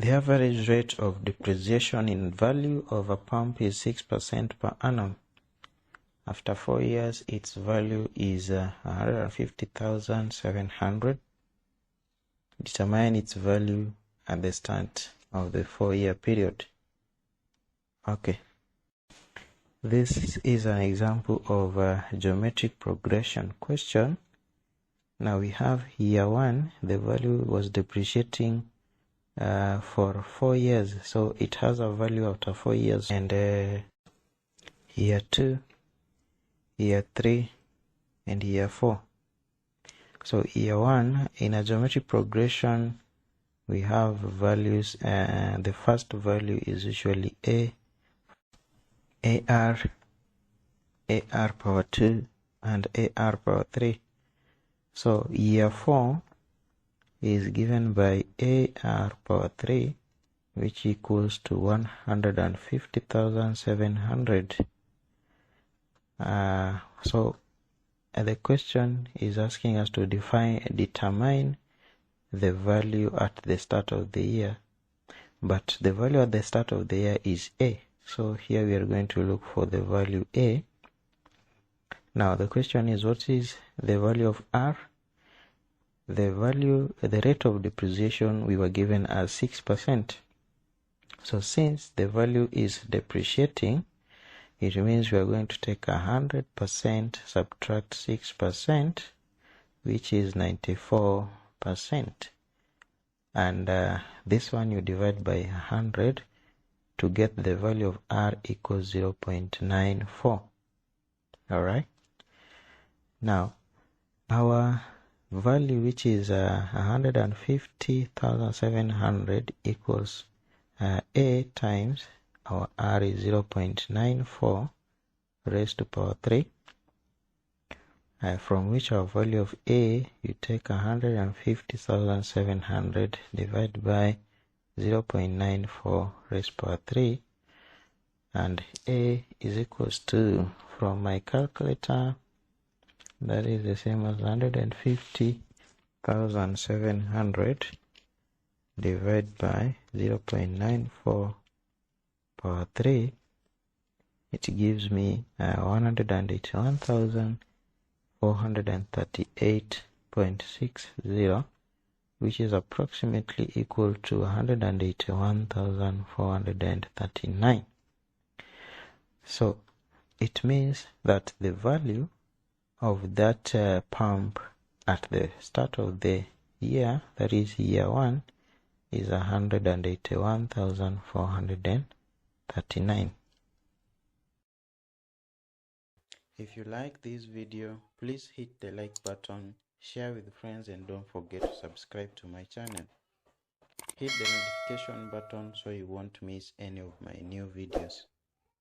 The average rate of depreciation in value of a pump is 6% per annum. After 4 years, its value is 150,700. Determine its value at the start of the 4-year period. Okay. This is an example of a geometric progression question. Now we have year 1, the value was depreciating for 4 years, so it has a value after 4 years, and year 2, year 3, and year 4. So year 1, in a geometric progression, we have values, the first value is usually AR power 2, and AR power 3. So year 4 is given by AR power 3, which equals to 150,700. So the question is asking us to determine the value at the start of the year, but the value at the start of the year is A. So here we are going to look for the value A. Now the question is, what is the value of R? The rate of depreciation we were given as 6%. So since the value is depreciating, it means we are going to take 100%, subtract 6%, which is 94%. And this one you divide by 100 to get the value of R equals 0.94. Alright. Now, our value, which is 150,700, equals A times our R is 0.94 raised to power 3, from which our value of A, you take 150,700 divided by 0.94 raised to power 3, and A is equals to, from my calculator, that is the same as 150,700 divided by 0.94 power 3. It gives me 181,438.60, which is approximately equal to 181,439. So it means that the value of that pump at the start of the year, that is year 1, is 181,439. If you like this video, please hit the like button, share with friends, and don't forget to subscribe to my channel. Hit the notification button so you won't miss any of my new videos.